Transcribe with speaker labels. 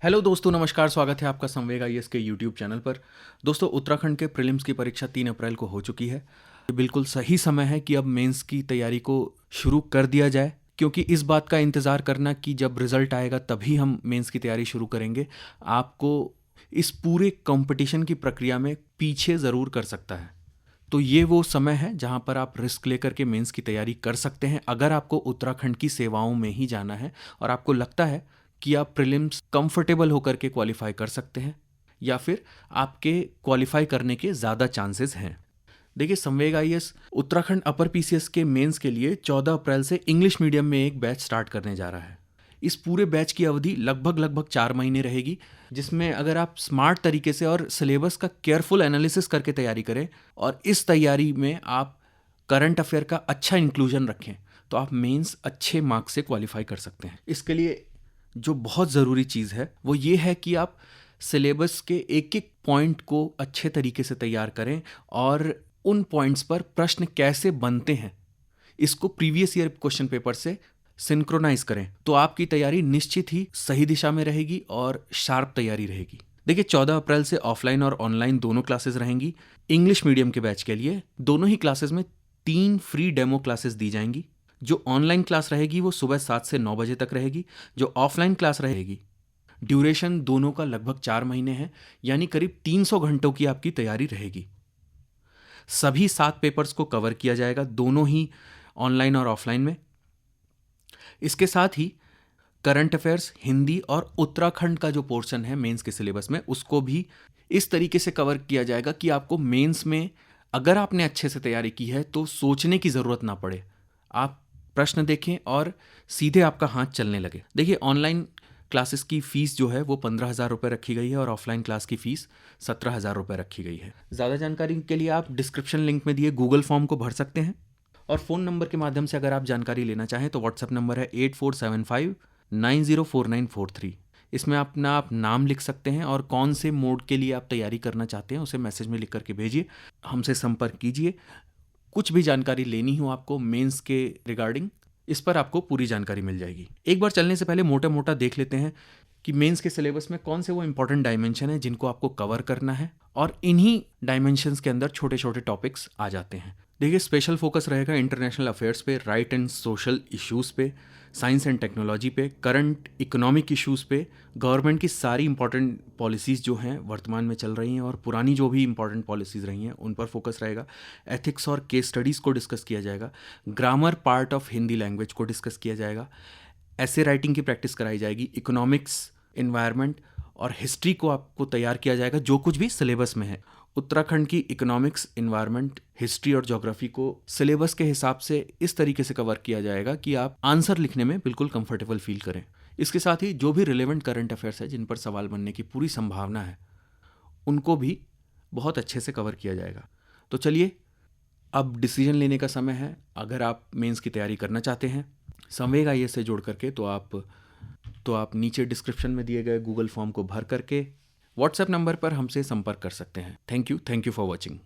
Speaker 1: Hello दोस्तों, नमस्कार। स्वागत है आपका संवेग आईएएस के यूट्यूब चैनल पर। दोस्तों, उत्तराखंड के प्रीलिम्स की परीक्षा 3 अप्रैल को हो चुकी है। बिल्कुल सही समय है कि अब मेंस की तैयारी को शुरू कर दिया जाए, क्योंकि इस बात का इंतज़ार करना कि जब रिजल्ट आएगा तभी हम मेंस की तैयारी शुरू करेंगे, आपको इस पूरे कंपटीशन की प्रक्रिया में पीछे ज़रूर कर सकता है। तो ये वो समय है जहाँ पर आप रिस्क लेकर के मेंस की तैयारी कर सकते हैं, अगर आपको उत्तराखंड की सेवाओं में ही जाना है और आपको लगता है कि आप प्रीलिम्स कंफर्टेबल होकर के क्वालिफाई कर सकते हैं, या फिर आपके क्वालिफाई करने के ज़्यादा चांसेस हैं। देखिए, संवेग आईएएस उत्तराखंड अपर पीसीएस के मेंस के लिए 14 अप्रैल से इंग्लिश मीडियम में एक बैच स्टार्ट करने जा रहा है। इस पूरे बैच की अवधि लगभग 4 महीने रहेगी, जिसमें अगर आप स्मार्ट तरीके से और सिलेबस का केयरफुल एनालिसिस करके तैयारी करें और इस तैयारी में आप करंट अफेयर का अच्छा इंक्लूजन रखें, तो आप मेंस अच्छे मार्क्स से क्वालिफाई कर सकते हैं। इसके लिए जो बहुत ज़रूरी चीज़ है वो ये है कि आप सिलेबस के एक एक पॉइंट को अच्छे तरीके से तैयार करें और उन पॉइंट्स पर प्रश्न कैसे बनते हैं इसको प्रीवियस ईयर क्वेश्चन पेपर से सिंक्रोनाइज करें, तो आपकी तैयारी निश्चित ही सही दिशा में रहेगी और शार्प तैयारी रहेगी। देखिए, 14 अप्रैल से ऑफलाइन और ऑनलाइन दोनों क्लासेस रहेंगी। इंग्लिश मीडियम के बैच के लिए दोनों ही क्लासेस में 3 फ्री डेमो क्लासेस दी जाएंगी। जो ऑनलाइन क्लास रहेगी वो सुबह 7 से 9 बजे तक रहेगी। जो ऑफलाइन क्लास रहेगी, ड्यूरेशन दोनों का लगभग 4 महीने है, यानी करीब 300 घंटों की आपकी तैयारी रहेगी। सभी 7 पेपर्स को कवर किया जाएगा, दोनों ही ऑनलाइन और ऑफलाइन में। इसके साथ ही करंट अफेयर्स, हिंदी और उत्तराखंड का जो पोर्शन है मेंस के सिलेबस में, उसको भी इस तरीके से कवर किया जाएगा कि आपको मेंस में अगर आपने अच्छे से तैयारी की है तो सोचने की ज़रूरत ना पड़े। आप प्रश्न देखें और सीधे आपका हाथ चलने लगे। देखिए, ऑनलाइन क्लासेस की फ़ीस जो है वो 15,000 रुपये रखी गई है और ऑफलाइन क्लास की फ़ीस 17,000 रुपये रखी गई है। ज़्यादा जानकारी के लिए आप डिस्क्रिप्शन लिंक में दिए गूगल फॉर्म को भर सकते हैं, और फ़ोन नंबर के माध्यम से अगर आप जानकारी लेना चाहें तो व्हाट्सएप नंबर है 8475904943। इसमें अपना आप नाम लिख सकते हैं और कौन से मोड के लिए आप तैयारी करना चाहते हैं उसे मैसेज में लिख करके भेजिए, हमसे संपर्क कीजिए। कुछ भी जानकारी लेनी हो आपको मेंस के रिगार्डिंग, इस पर आपको पूरी जानकारी मिल जाएगी। एक बार चलने से पहले मोटा मोटा देख लेते हैं कि मेंस के सिलेबस में कौन से वो इंपॉर्टेंट डायमेंशन है जिनको आपको कवर करना है, और इन्हीं डायमेंशंस के अंदर छोटे छोटे टॉपिक्स आ जाते हैं। देखिए, स्पेशल फोकस रहेगा इंटरनेशनल अफेयर्स पे, राइट एंड सोशल इश्यूज़ पे, साइंस एंड टेक्नोलॉजी पे, करंट इकोनॉमिक इश्यूज़ पे, गवर्नमेंट की सारी इंपॉर्टेंट पॉलिसीज़ जो हैं वर्तमान में चल रही हैं और पुरानी जो भी इंपॉर्टेंट पॉलिसीज़ रही हैं उन पर फोकस रहेगा। एथिक्स और केस स्टडीज़ को डिस्कस किया जाएगा। Grammar part of Hindi language को डिस्कस किया जाएगा। ऐसे राइटिंग की प्रैक्टिस कराई जाएगी। इकोनॉमिक्स, एनवायरनमेंट और हिस्ट्री को आपको तैयार किया जाएगा, जो कुछ भी सिलेबस में है। उत्तराखंड की इकोनॉमिक्स, एनवायरनमेंट, हिस्ट्री और ज्योग्राफी को सिलेबस के हिसाब से इस तरीके से कवर किया जाएगा कि आप आंसर लिखने में बिल्कुल कंफर्टेबल फील करें। इसके साथ ही जो भी रिलेवेंट करंट अफेयर्स है जिन पर सवाल बनने की पूरी संभावना है, उनको भी बहुत अच्छे से कवर किया जाएगा। तो चलिए, अब डिसीजन लेने का समय है। अगर आप मेंस की तैयारी करना चाहते हैं संवेग आईएएस से जोड़ करके, तो आप नीचे डिस्क्रिप्शन में दिए गए गूगल फॉर्म को भर करके व्हाट्सएप नंबर पर हमसे संपर्क कर सकते हैं। Thank you for watching.